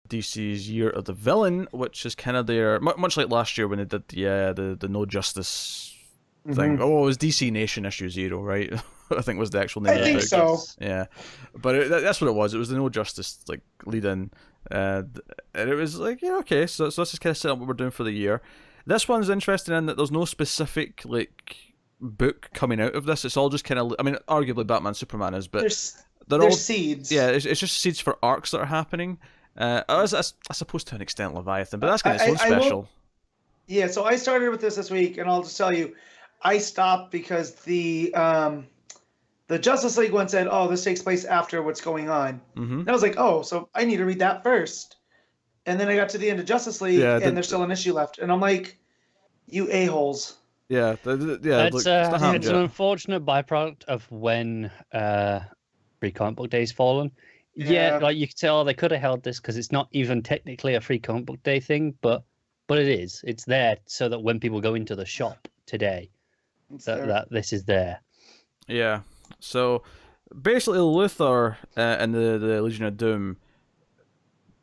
DC's Year of the Villain, which is kind of their much like last year when they did the No Justice thing. Oh, it was DC Nation issue 0, right? I think was the actual name I of the think book. so. Yeah, but that's what it was. It was the No Justice like lead in, and it was like, yeah, okay, so let's just kind of set up what we're doing for the year. This one's interesting in that there's no specific like book coming out of this. It's all just kind of, I mean, arguably Batman Superman is, but they're all seeds. Yeah, it's just seeds for arcs that are happening. As suppose to an extent Leviathan, but that's going to its own special. Yeah, so I started with this week, and I'll just tell you, I stopped because the Justice League one said, "Oh, this takes place after what's going on." And I was like, "Oh, so I need to read that first." And then I got to the end of Justice League, and there's still an issue left, and I'm like, "You a-holes." Yeah, it's an unfortunate byproduct of when Free Comic Book Day's fallen. Yeah, like you could tell they could have held this because it's not even technically a Free Comic Book Day thing, but it is. It's there so that when people go into the shop today, that this is there. Yeah. So basically, Luthor and the Legion of Doom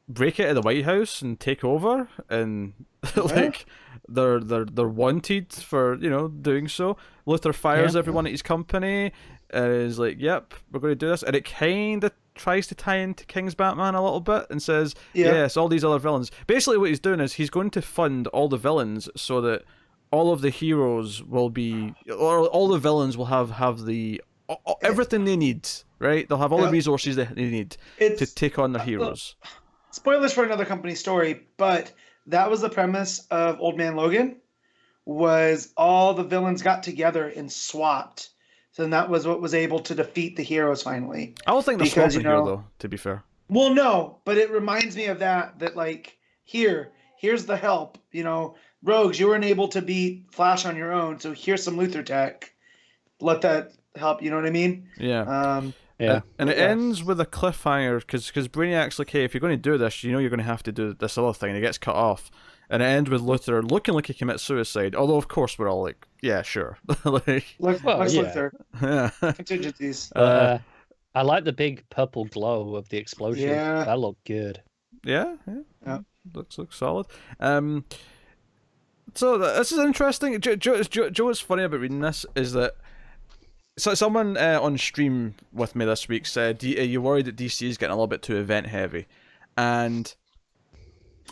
break out of the White House and take over, and like they're wanted for doing so. Luthor fires everyone at his company and is like, "Yep, we're going to do this," and it kind of tries to tie into King's Batman a little bit and says, "Yes, all these other villains." Basically, what he's doing is he's going to fund all the villains so that all of the heroes will be, or all the villains will have the everything they need. Right? They'll have all the resources they need to take on their heroes. Spoilers for another company story, but that was the premise of Old Man Logan, was all the villains got together and swapped. So then that was what was able to defeat the heroes finally. I don't think they're swapping here, though, to be fair. Well, no, but it reminds me of that like, here's the help. Rogues, you weren't able to beat Flash on your own, so here's some Luthor tech. Let that help, you know what I mean? Yeah. And it ends with a cliffhanger because Brainiac's like, "Hey, if you're going to do this, you're going to have to do this other thing." And it gets cut off, and it ends with Luthor looking like he commits suicide. Although, of course, we're all like, "Yeah, sure." Luthor. Yeah. Contingencies. I like the big purple glow of the explosion. Yeah. That looked good. Yeah. Looks solid. So this is interesting. Joe, what's funny about reading this is that. So someone on stream with me this week said, "Are you worried that DC is getting a little bit too event heavy?" And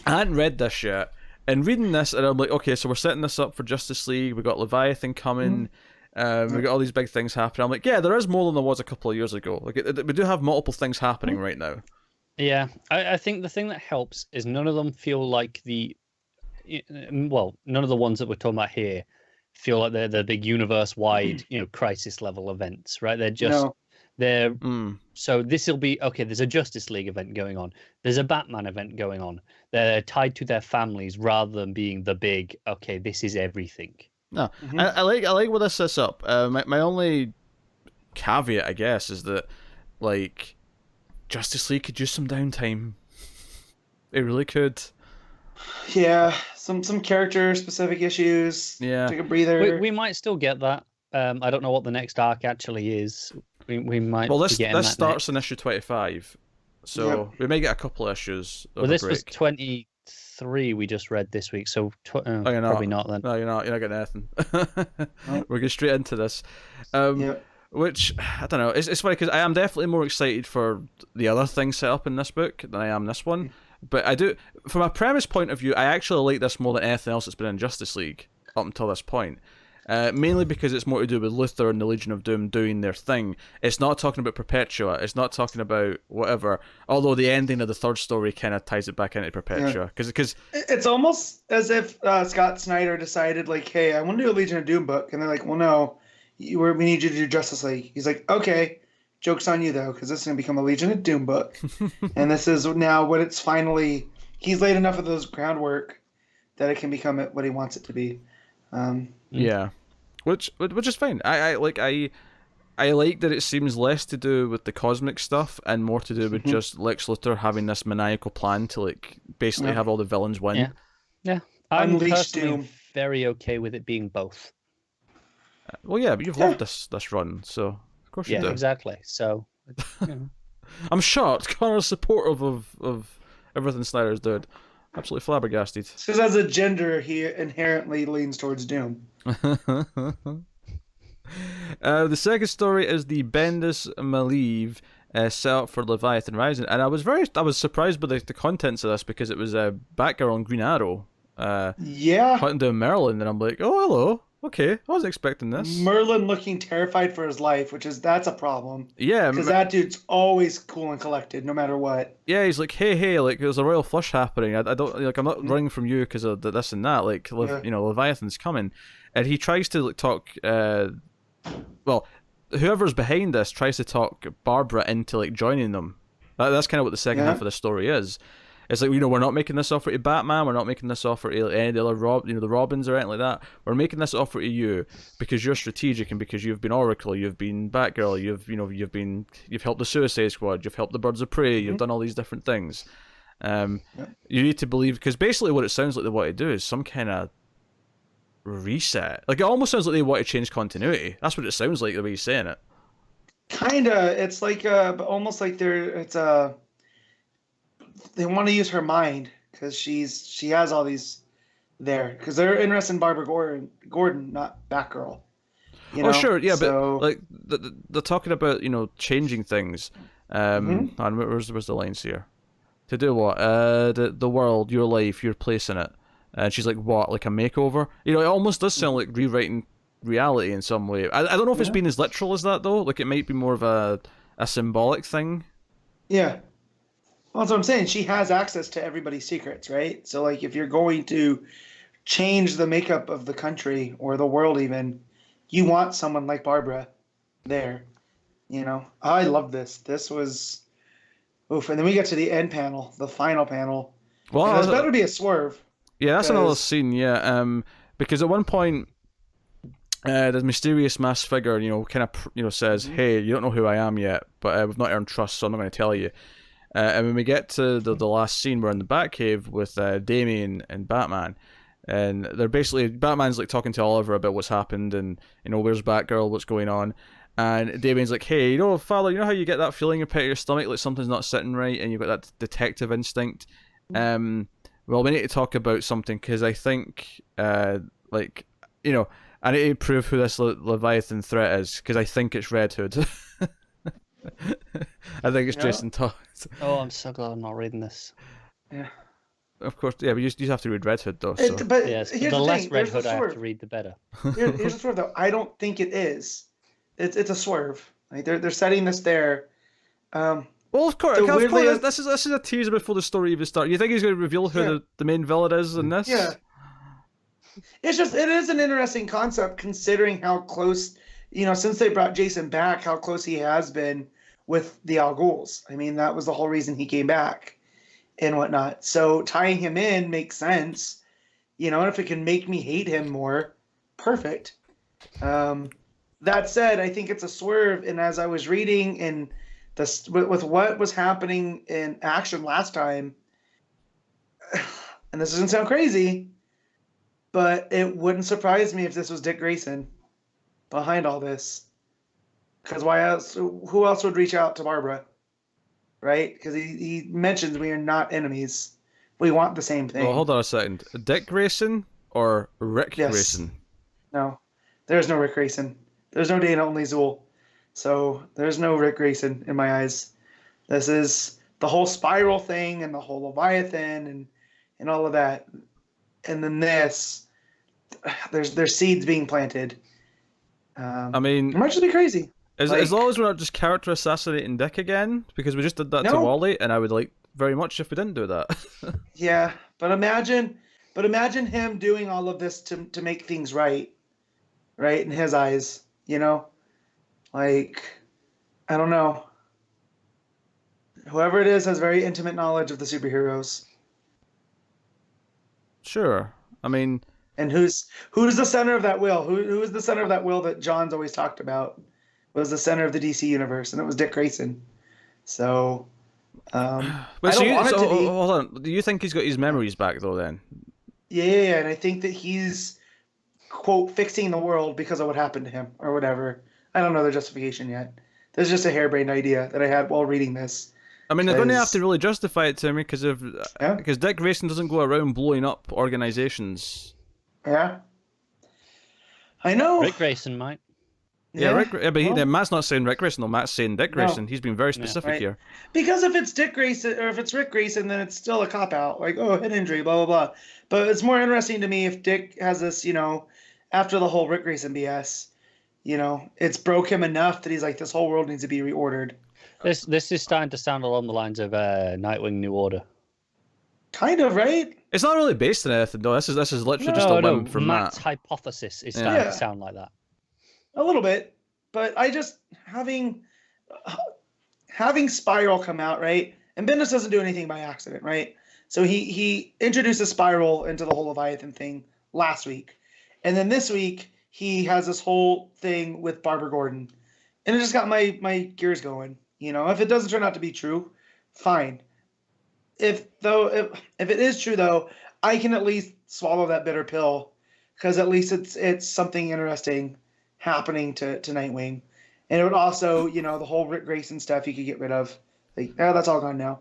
I hadn't read this yet. And reading this, and I'm like, okay, so we're setting this up for Justice League. We got Leviathan coming. We got all these big things happening. I'm like, yeah, there is more than there was a couple of years ago. Like we do have multiple things happening right now. Yeah, I think the thing that helps is none of them feel like none of the ones that we're talking about here feel like they're the big universe-wide, crisis level events, right? They're just So this will be okay. There's a Justice League event going on. There's a Batman event going on. They're tied to their families rather than being the big. Okay, this is everything. No, I like what this sets up. My only caveat, I guess, is that like Justice League could use some downtime. It really could. Yeah, some character specific issues. Yeah, take a breather. We might still get that. I don't know what the next arc actually is. We might. Well, this next. starts in issue 25, so we may get a couple of isures. Well, this was 23 we just read this week, so probably not then. No, you're not. You're not getting anything. We're going straight into this. Which I don't know. It's funny because I am definitely more excited for the other things set up in this book than I am this one. But I do, from a premise point of view, I actually like this more than anything else that's been in Justice League up until this point. Mainly because it's more to do with Luthor and the Legion of Doom doing their thing. It's not talking about Perpetua. It's not talking about whatever. Although the ending of the third story kind of ties it back into Perpetua. Because it's almost as if Scott Snyder decided, like, hey, I want to do a Legion of Doom book. And they're like, well, no, we need you to do Justice League. He's like, okay. Joke's on you, though, because this is going to become a Legion of Doom book. And this is now what it's finally... He's laid enough of those groundwork that it can become what he wants it to be. Yeah. Which is fine. I like that it seems less to do with the cosmic stuff and more to do with just Lex Luthor having this maniacal plan to like basically have all the villains win. Yeah. I'm Unleash personally Doom. very okay with it being both. Well, yeah, but you've loved this run, so... Of course you do. Exactly. So, I'm shocked. Connor's supportive of everything Snyder's did. Absolutely flabbergasted. Because as a gender, he inherently leans towards Doom. The second story is the Bendis Malieve set up for Leviathan Rising, and I was surprised by the contents of this because it was Batgirl and Green Arrow hunting down Merlin, and I'm like, oh hello, okay, I wasn't expecting this. Merlin looking terrified for his life, that's a problem. Yeah, because that dude's always cool and collected, no matter what. Yeah, he's like, hey, like there's a royal flush happening. I don't like. I'm not running from you because of this and that. Like, Leviathan's coming, and he tries to like talk. Well, whoever's behind this tries to talk Barbara into like joining them. That's kind of what the second half of the story is. It's like, we're not making this offer to Batman. We're not making this offer to any of the other the Robins or anything like that. We're making this offer to you because you're strategic and because you've been Oracle, you've been Batgirl, you've helped the Suicide Squad, you've helped the Birds of Prey, you've done all these different things. You need to believe, because basically what it sounds like they want to do is some kind of reset. Like, it almost sounds like they want to change continuity. That's what it sounds like the way you're saying it. Kinda. It's like almost like they want to use her mind because she has all these there, because they're interested in Barbara Gordon, not Batgirl. Oh sure, yeah, but like they're talking about changing things. And where's the lines here? To do what? The world, your life, your place in it. And she's like, what? Like a makeover? It almost does sound like rewriting reality in some way. I don't know if it's been as literal as that though. Like, it might be more of a symbolic thing. Yeah. Well, that's what I'm saying. She has access to everybody's secrets, right? So, like, if you're going to change the makeup of the country or the world even, you want someone like Barbara there. I love this. This was... Oof. And then we get to the end panel, the final panel. Well, this better be a swerve. Yeah, that's another scene, yeah. Because at one point, the mysterious masked figure, kind of, says, hey, you don't know who I am yet, but we've not earned trust, so I'm not going to tell you. And when we get to the last scene, we're in the Batcave with Damian and Batman, and they're basically, Batman's like talking to Oliver about what's happened, and where's Batgirl, what's going on, and Damian's like, hey, Father, how you get that feeling in your your stomach, like something's not sitting right, and you've got that detective instinct. Well, we need to talk about something, because I think, I need to prove who this Leviathan threat is, because I think it's Red Hood. I think it's Jason Todd. Oh, I'm so glad I'm not reading this. Yeah. Of course, yeah, but you have to read Red Hood, though. So. But yes, the less Red Hood I have to read, the better. Here's the swerve, though. I don't think it is. It's a swerve. Like, they're setting this there. Well, of course, this is a teaser before the story even starts. You think he's going to reveal who the main villain is in this? Yeah. It is an interesting concept, considering how close, since they brought Jason back, how close he has been with the Al Ghuls. I mean, that was the whole reason he came back and whatnot. So tying him in makes sense, and if it can make me hate him more, perfect. That said, I think it's a swerve. And as I was reading and with what was happening in action last time, and this doesn't sound crazy, but it wouldn't surprise me if this was Dick Grayson behind all this. Because why else? Who else would reach out to Barbara, right? Because he mentions we are not enemies. We want the same thing. Well, hold on a second. Dick Grayson or Rick Grayson? No, there's no Rick Grayson. There's no Dana, only Zool. So there's no Rick Grayson in my eyes. This is the whole spiral thing and the whole Leviathan and all of that. And then there's seeds being planted. I mean, I'm actually crazy. As long as we're not just character assassinating Dick again, because we just did that to Wally, and I would like very much if we didn't do that. Yeah, but imagine him doing all of this to make things right in his eyes, Like, I don't know. Whoever it is has very intimate knowledge of the superheroes. Sure. I mean... And who's the center of that wheel? Who is the center of that wheel that John's always talked about? Was the center of the DC universe, and it was Dick Grayson. So, I don't want it to be... Hold on. Do you think he's got his memories back, though, then? Yeah, and I think that he's, quote, fixing the world because of what happened to him, or whatever. I don't know the justification yet. There's just a harebrained idea that I had while reading this. I mean, they're going to have to 'Cause- really justify it to me Yeah. because Dick Grayson doesn't go around blowing up organizations. Yeah. I know. Rick Grayson might. Yeah, Rick. Yeah, but well, Matt's not saying Rick Grayson. though. Matt's saying Dick No. Grayson. He's been very specific Right. here. Because if it's Dick Grayson or if it's Rick Grayson, then it's still a cop out. Like, oh, head injury, blah blah blah. But it's more interesting to me if Dick has this, after the whole Rick Grayson BS, it's broke him enough that he's like, this whole world needs to be reordered. This is starting to sound along the lines of Nightwing New Order. Kind of, right? It's not really based on anything though. This is literally just a whim from Matt's Matt. hypothesis is starting to sound like that. A little bit, but I just having Spiral come out, right? And Bendis doesn't do anything by accident, right? So he introduces Spiral into the whole Leviathan thing last week, and then this week he has this whole thing with Barbara Gordon, and it just got my gears going. If it doesn't turn out to be true, fine. If it is true though, I can at least swallow that bitter pill, because at least it's something interesting happening to Nightwing. And it would also, the whole Rick Grayson stuff you could get rid of. Like, that's all gone now.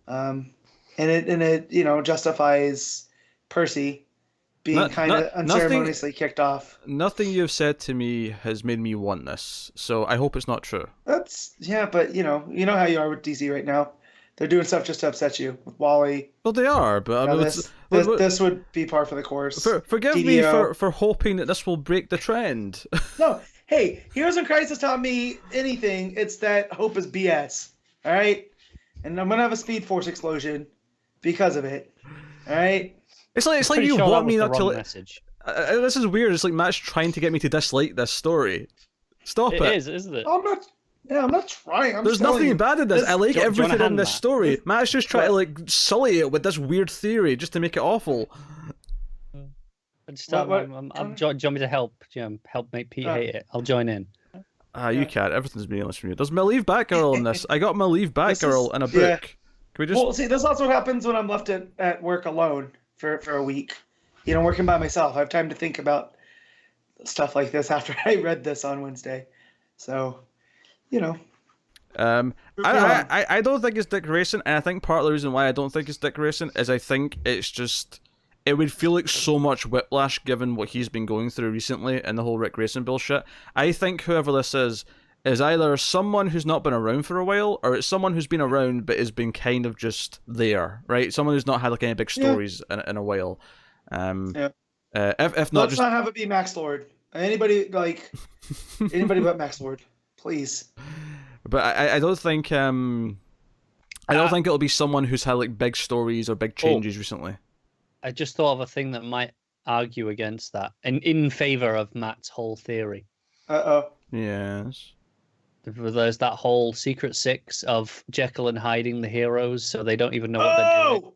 And it justifies Percy being kind of unceremoniously kicked off. Nothing you've said to me has made me want this, so I hope it's not true. But you know how you are with DC right now. They're doing stuff just to upset you with Wally. Well, they are, but I mean, this would be par for the course. Forgive me for hoping that this will break the trend. No, hey, Heroes in Crisis taught me anything. It's that hope is BS. All right, and I'm gonna have a Speed Force explosion because of it. All right. It's like Pretty you sure want that me was not the to. wrong message. This is weird. It's like Matt's trying to get me to dislike this story. Stop it. It is, isn't it? I'm not trying. There's nothing bad in this. I like Do you want a everything in hand, this Matt? story. Matt's just trying to sully it with this weird theory just to make it awful. Do you What- want me to help? Help make Pete hate it. I'll join in. You can't. Everything's meaningless from you. There's my leave Batgirl in this. I got my leave This Batgirl is- in a book. yeah. Can we just? Well, see, that's also what happens when I'm left at work alone for a week. Working by myself. I have time to think about stuff like this after I read this on Wednesday. So, I don't think it's Dick Grayson, and I think part of the reason why I don't think it's Dick Grayson is I think it's just it would feel like so much whiplash given what he's been going through recently and the whole Rick Grayson bullshit. I think whoever this is either someone who's not been around for a while, or it's someone who's been around but has been kind of just there, right? Someone who's not had like any big stories in a while. If not, let's not have it be Max Lord. Anybody but Max Lord, please. But I don't think I don't think it'll be someone who's had like big stories or big changes recently. I just thought of a thing that might argue against that, and in favor of Matt's whole theory. Yes. There's that whole Secret Six of Jekyll and hiding the heroes, so they don't even know what they're doing.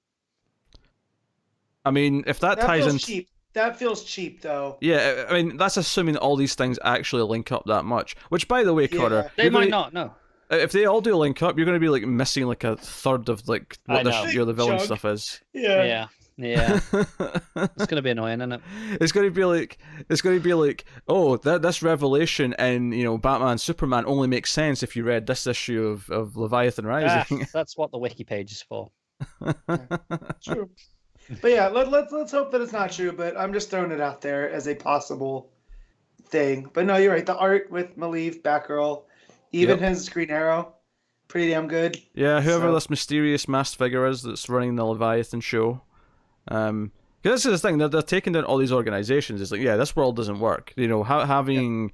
I mean, if that ties feels in. cheap. That feels cheap, though. Yeah, I mean, that's assuming all these things actually link up that much. Which, by the way, Connor, They might not. No. If they all do link up, you're going to be like missing like a third of like what the villain Chunk. stuff is. Yeah. It's gonna be annoying, isn't it? It's going to be like, oh, this revelation in Batman Superman only makes sense if you read this issue of Leviathan Rising. That's what the wiki page is for. True. But yeah, let's hope that it's not true. But I'm just throwing it out there as a possible thing. But no, you're right. The art with Malieve, Batgirl, even his Green Arrow, pretty damn good. Yeah, whoever this mysterious masked figure is that's running the Leviathan show. Because this is the thing, they're taking down all these organizations. It's like, yeah, this world doesn't work. Having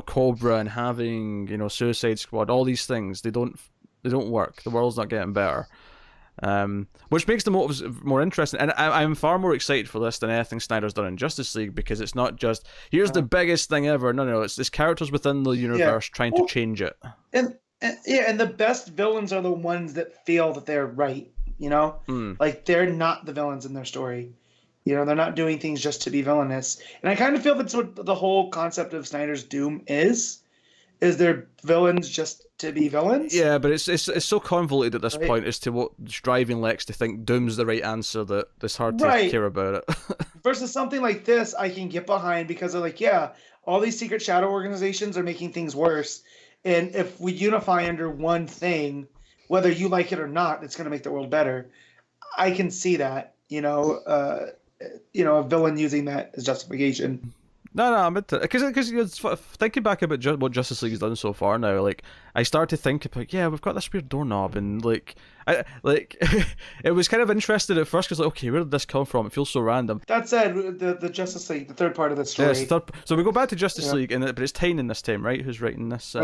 Cobra and having Suicide Squad, all these things, they don't work. The world's not getting better. Which makes the motives more interesting, and I'm far more excited for this than anything Snyder's done in Justice League, because it's not just here's the biggest thing ever. No, it's characters within the universe trying to change it. And the best villains are the ones that feel that they're right. Like they're not the villains in their story. They're not doing things just to be villainous. And I kind of feel that's what the whole concept of Snyder's Doom is they're villains just to be villains. Yeah, but it's so convoluted at this point as to what's driving Lex to think Doom's the right answer that it's hard to care about it. Versus something like this I can get behind because they're like, yeah, all these secret shadow organizations are making things worse. And if we unify under one thing, whether you like it or not, it's going to make the world better. I can see that, a villain using that as justification. No, I'm into it. Because thinking back about what Justice League has done so far now, like, I started to think about, we've got this weird doorknob, and, like, it was kind of interesting at first, because, like, okay, where did this come from? It feels so random. That said, the Justice League, the third part of the story. Yeah, so we go back to Justice League, but it's Tynion this time, right? Who's writing this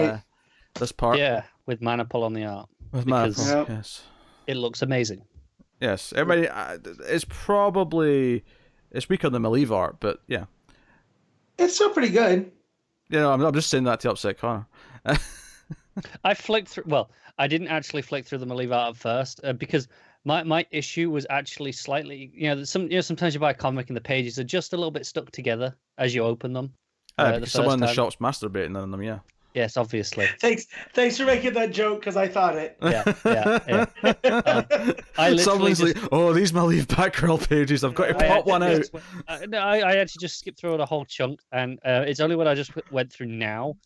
this part? Yeah, with Manapul on the art. With Manapul, yes. It looks amazing. Yes, everybody, it's weaker than Malieve art, but yeah. It's still pretty good. I'm just saying that to upset Connor. I flicked through. Well, I didn't actually flick through the Malieve art at first because my issue was actually slightly. Sometimes you buy a comic and the pages are just a little bit stuck together as you open them. Someone in the shop's masturbating on them. Yeah. Yes, obviously. Thanks for making that joke because I thought it. Yeah. I Someone's like, "Oh, these Malieve Batgirl pages. I've got to pop one out." I actually just skipped through a whole chunk, and it's only when I just went through now,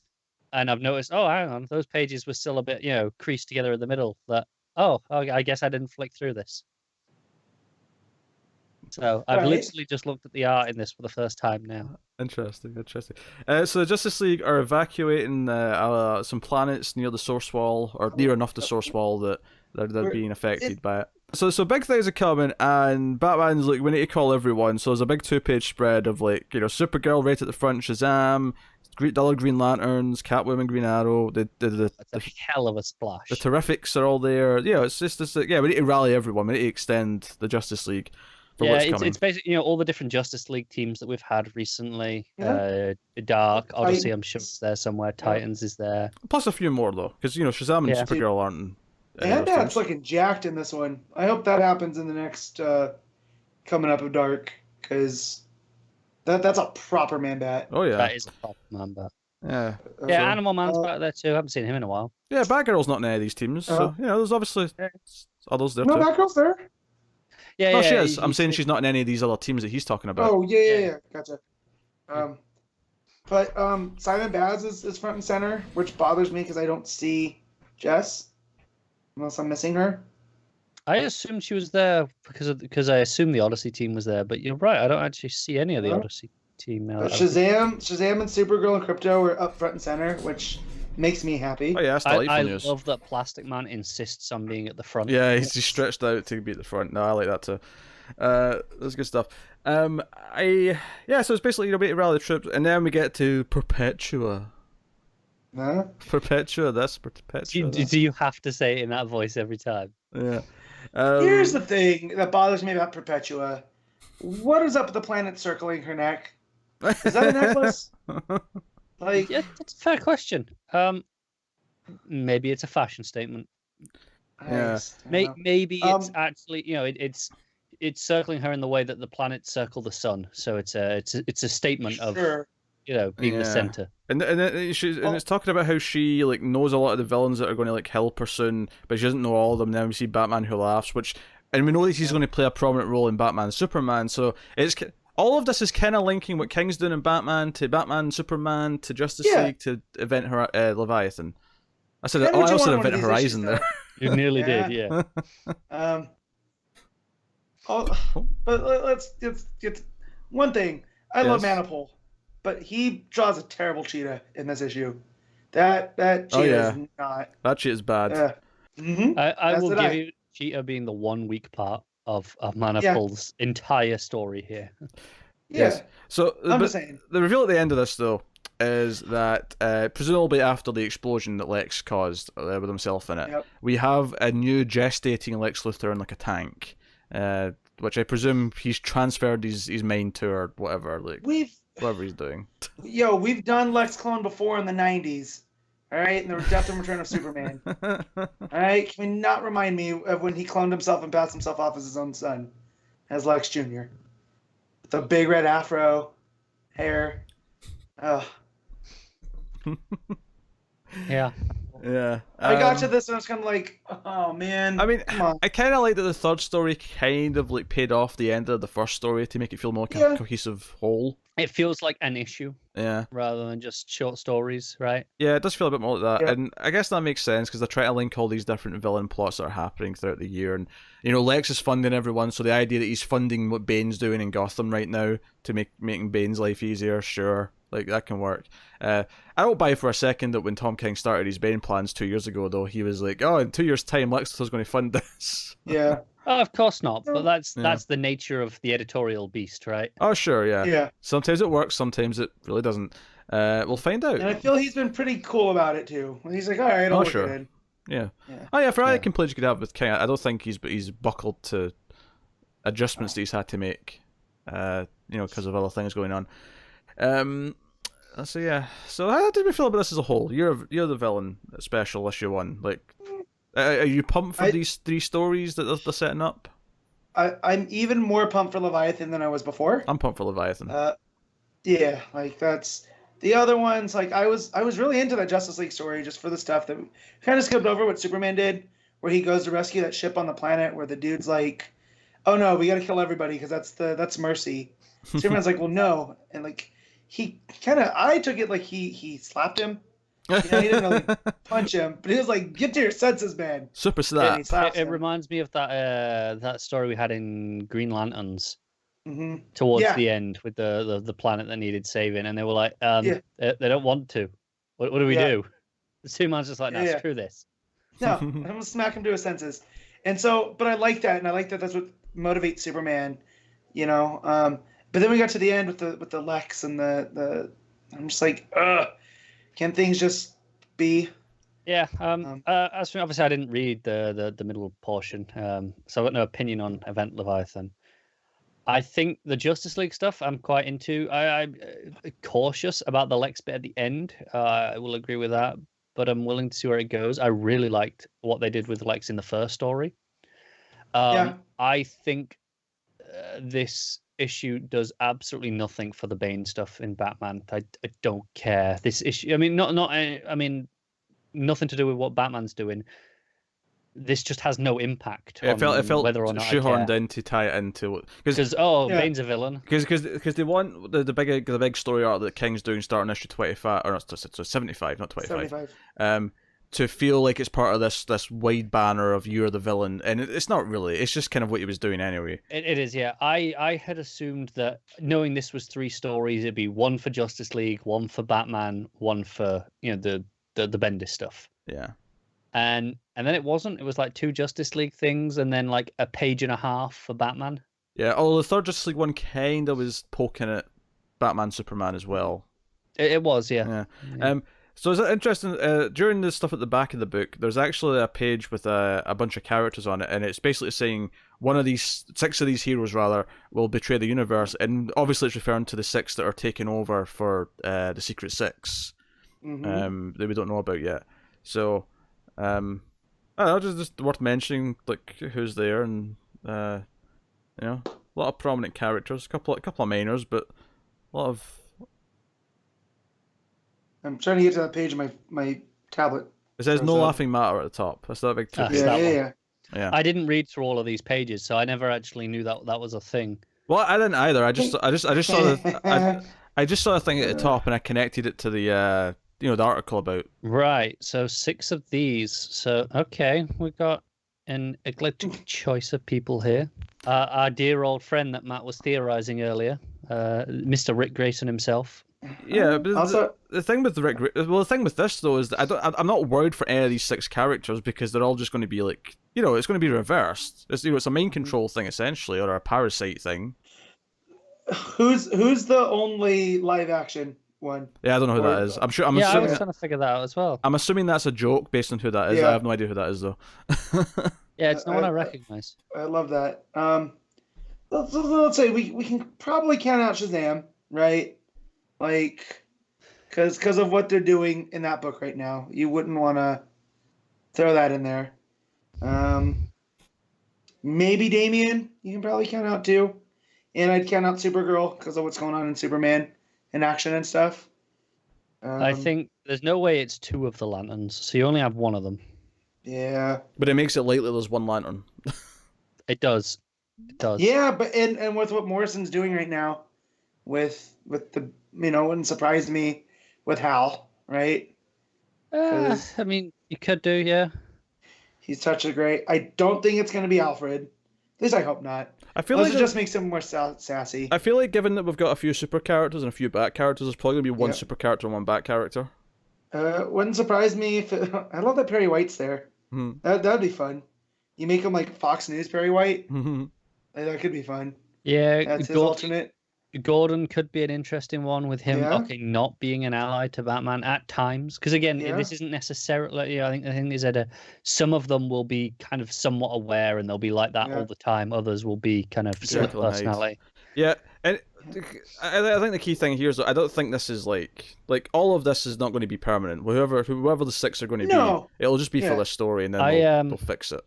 and I've noticed. Oh, hang on, those pages were still a bit, creased together in the middle. I guess I didn't flick through this. So I've literally just looked at the art in this for the first time now. Interesting. So the Justice League are evacuating some planets near the Source Wall, or near enough the Source Wall that they're being affected by it. So big things are coming, and Batman's like, we need to call everyone. So there's a big 2-page spread of Supergirl right at the front, Shazam, other Green Lanterns, Catwoman, Green Arrow. That's a hell of a splash. The Terrifics are all there. Yeah, it's just we need to rally everyone. We need to extend the Justice League. It's basically all the different Justice League teams that we've had recently. Yeah. Dark, Odyssey, I'm sure is there somewhere. Titans is there. Plus a few more though, because Shazam and Supergirl aren't. That's looking jacked in this one. I hope that happens in the next coming up of Dark, because that's a proper Man Bat. Oh yeah, that is a proper Man Bat. Yeah. Animal Man's back there too. I haven't seen him in a while. Yeah, Batgirl's not in any of these teams, so there's obviously others there too. No, Batgirl's there. Yeah, she is. I'm saying she's not in any of these other teams that he's talking about. Oh, yeah. Gotcha. But Simon Baz is front and center, which bothers me because I don't see Jess, unless I'm missing her. I assumed she was there because I assumed the Odyssey team was there, but you're right. I don't actually see any of the Odyssey team now. Shazam and Supergirl and Crypto are up front and center, which makes me happy. Oh yeah, that's delightful news. I love that Plastic Man insists on being at the front. Yeah, he's stretched out to be at the front. No, I like that too. That's good stuff. So it's basically we rally the troops, and then we get to Perpetua. Huh? Perpetua. Do you have to say it in that voice every time? Yeah. Here's the thing that bothers me about Perpetua. What is up with the planet circling her neck? Is that a necklace? Yeah, that's a fair question. Maybe it's a fashion statement. Yeah. Maybe it's actually, it's circling her in the way that the planets circle the sun. So it's a statement of being the center. And it's talking about how she knows a lot of the villains that are going to help her soon, but she doesn't know all of them. Then we see Batman Who Laughs, and we know that he's going to play a prominent role in Batman and Superman. So it's all of this is kind of linking what King's doing in Batman to Batman, Superman, to Justice League, to Event Leviathan. I said, I also said Event Horizon there. You nearly did, yeah. But let's get one thing. I love Manapul, but he draws a terrible cheetah in this issue. That cheetah is not. That cheetah's bad. I will give you cheetah being the 1 weak part of Manapul's entire story here. Yes. So I'm just saying. The reveal at the end of this, though, is that presumably after the explosion that Lex caused with himself in it, we have a new gestating Lex Luthor in a tank, which I presume he's transferred his mind to, or whatever, whatever he's doing. We've done Lex clone before in the 90s. All right, and the Death and Return of Superman. All right, can we not remind me of when he cloned himself and passed himself off as his own son, as Lex Jr. With the big red afro, hair. Ugh. Yeah. Yeah. I got to this and I was kind of like, oh man. I mean, I kind of like that the third story kind of paid off the end of the first story to make it feel more cohesive whole. It feels like an issue Yeah. rather than just short stories, right? Yeah, it does feel a bit more like that, Yep. and I guess that makes sense because they're trying to link all these different villain plots that are happening throughout the year, and Lex is funding everyone, so the idea that he's funding what Bane's doing in Gotham right now to making Bane's life easier, sure, like that can work. I don't buy for a second that when Tom King started his Bane plans 2 years ago, though, he was like, "Oh, in 2 years' time, Lex Luthor's going to fund this." Yeah. Oh, of course not. But Yeah. that's the nature of the editorial beast, right? Oh, sure, yeah. Yeah. Sometimes it works, sometimes it really doesn't. We'll find out. And I feel he's been pretty cool about it too. He's like, all right, I'll work sure. it in. Yeah. Yeah. Oh yeah, for Yeah. any complaints you could have with King, I don't think he's buckled to adjustments that he's had to make, because of other things going on. So yeah. So how did we feel about this as a whole? You're the villain, special issue 1. Like, are you pumped for these 3 stories that they're setting up? I'm even more pumped for Leviathan than I was before. I'm pumped for Leviathan. Yeah, like that's the other ones. Like I was really into that Justice League story just for the stuff that we kind of skipped over what Superman did, where he goes to rescue that ship on the planet where the dude's like, "Oh no, we got to kill everybody because that's mercy." Superman's like, "Well, no," and like I took it like he slapped him. He didn't really punch him, but he was like, "Get to your senses, man." Super And he slap. slaps It him. reminds me of that story we had in Green Lanterns Mhm. towards Yeah. the end with the planet that needed saving, and they were like, Yeah. they don't want to. What do we Yeah. do? The Superman's just like, no, Yeah. screw this. No, I'm gonna smack him to his senses. And so, but I like that, and I like that that's what motivates Superman, But then we got to the end with the Lex and the I'm just like, ugh, can things just be? Yeah. As for, obviously, I didn't read the middle portion, so I've got no opinion on Event Leviathan. I think the Justice League stuff I'm quite into. I'm cautious about the Lex bit at the end. I will agree with that, but I'm willing to see where it goes. I really liked what they did with Lex in the first story. Yeah. I think this issue does absolutely nothing for the Bane stuff in Batman. I don't care. This issue, I mean, nothing to do with what Batman's doing. This just has no impact It on felt whether or not I shoehorned care. in to tie it into Because Yeah. Bane's a villain. because they want the big story arc that King's doing starting issue 25 or not, so 75, not 25. 75. To feel like it's part of this wide banner of you're the villain, and it's not really. It's just kind of what he was doing anyway. It is, yeah. I had assumed that knowing this was 3 stories, it'd be 1 for Justice League, 1 for Batman, 1 for the Bendis stuff. Yeah. And then it wasn't. It was like 2 Justice League things, and then like a page and a half for Batman. Yeah. Although the third Justice League one kind of was poking at Batman, Superman as well. It was, yeah. Yeah. So is it interesting? During the stuff at the back of the book, there's actually a page with a bunch of characters on it, and it's basically saying 6 of these heroes rather will betray the universe, and obviously it's referring to the 6 that are taking over for the Secret 6 Mhm. that we don't know about yet. So, I don't know, just worth mentioning like who's there, and a lot of prominent characters, a couple of minors, but a lot of. I'm trying to get to that page on my tablet. It says Or no is that- laughing matter at the top. That's that big Ah, two. Is that one? Yeah. I didn't read through all of these pages, so I never actually knew that was a thing. Well, I didn't either. I just saw I just saw a thing at the top, and I connected it to the the article about. Right. So 6 of these. So okay, we've got an eclectic choice of people here. Our dear old friend that Matt was theorizing earlier, Mr. Rick Grayson himself. Yeah, but Also- the thing with the thing with this though is that I'm not worried for any of these 6 characters because they're all just going to be like it's going to be reversed. It's a mind control thing essentially, or a parasite thing. Who's the only live action one? Yeah, I don't know who Or- that is. I'm sure. I'm I assuming. was trying to figure that out as well. I'm assuming that's a joke based on who that is. Yeah. I have no idea who that is though. Yeah, it's no one I I- recognize. I love that. Let's say we can probably count out Shazam, right? Like, because of what they're doing in that book right now, you wouldn't want to throw that in there. Maybe Damien, you can probably count out too, and I'd count out Supergirl because of what's going on in Superman in action and stuff. I think there's no way it's 2 of the lanterns, so you only have 1 of them. Yeah. But it makes it likely there's one lantern. It does. It does. Yeah, but and with what Morrison's doing right now, with the wouldn't surprise me with Hal, right? I mean, you could do, yeah. He's such a great. I don't think it's going to be Alfred. At least I hope not. I feel Unless like it just makes him more sassy. I feel like given that we've got a few super characters and a few back characters, there's probably gonna be one super character and one back character. Wouldn't surprise me if I love that Perry White's there. That'd be fun. You make him like Fox News Perry White. That could be fun. Yeah, That's his alternate. Gordon could be an interesting one with him not being an ally to Batman at times. Because again, this isn't necessarily. I think the thing is that some of them will be kind of somewhat aware and they'll be like that all the time. Others will be kind of split personality. Yeah, and I think the key thing here is that I don't think this is like all of this is not going to be permanent. Whoever the 6 are going to be, it'll just be for this story, and then they'll fix it.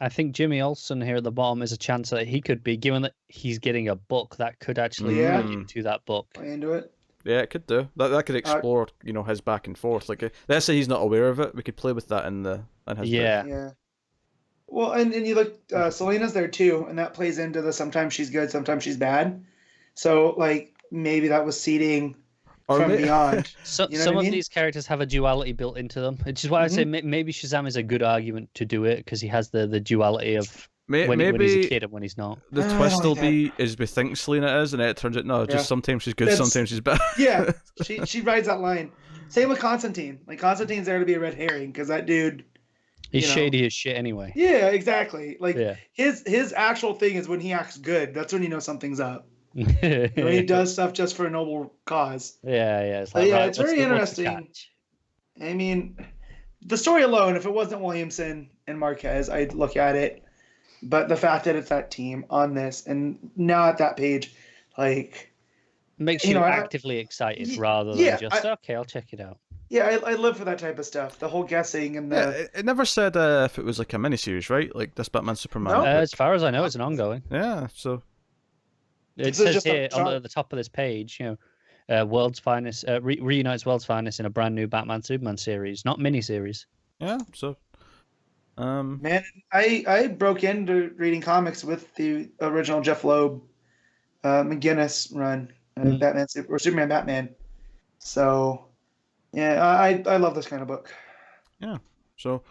I think Jimmy Olsen here at the bottom is a chance that he could be, given that he's getting a book that could actually lead into that book. Play into it. Yeah, it could do. That could explore, his back and forth. Like, let's say he's not aware of it, we could play with that in his book. Yeah. Well, and you look, Selena's there too, and that plays into the sometimes she's good, sometimes she's bad. So, like, maybe that was seeding from beyond. Some of these characters have a duality built into them, which is why I say maybe Shazam is a good argument to do it, because he has the duality of when he's a kid and when he's not. The twist will be is we think Selena is, and it turns out just sometimes she's good, sometimes she's bad. Yeah, she rides that line. Same with Constantine. Like, Constantine's there to be a red herring because that dude. He's shady as shit anyway. Yeah, exactly. Like his actual thing is when he acts good. That's when you know something's up. When he does stuff just for a noble cause. Yeah. It's like, it's very interesting. I mean, the story alone, if it wasn't Williamson and Marquez, I'd look at it. But the fact that it's that team on this, and now at that page, like, makes you actively excited rather than just okay, I'll check it out. Yeah, I live for that type of stuff. The whole guessing and the. It never said if it was like a miniseries, right? Like this Batman Superman. No. As far as I know, it's an ongoing. Yeah, so. It says here on the top of this page, World's Finest reunites World's Finest in a brand new Batman Superman series, not miniseries. Yeah, so. Man, I broke into reading comics with the original Jeff Loeb, McGinnis run, Superman Batman. So. Yeah, I love this kind of book. Yeah, so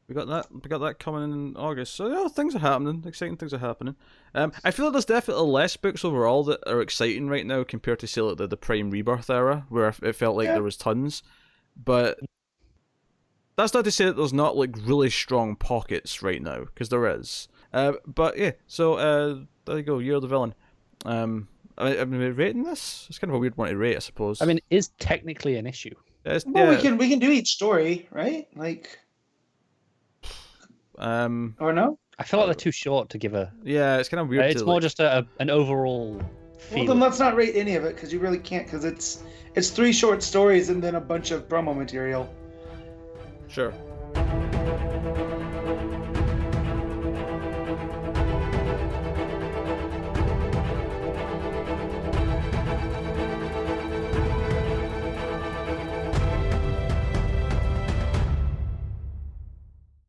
we got that coming in August. So things are happening. Exciting things are happening. I feel like there's definitely less books overall that are exciting right now compared to say like the Prime Rebirth era, where it felt like there was tons. But that's not to say that there's not like really strong pockets right now, because there is. But yeah, so there you go. Year of the Villain. I mean, rating this? It's kind of a weird one to rate, I suppose. I mean, it is technically an issue. Well, we can do each story, right? Like, or no? I feel like they're too short to give a. Yeah, it's kind of weird. It's more just an overall. Well, then let's not rate any of it because you really can't, because it's 3 short stories and then a bunch of promo material. Sure.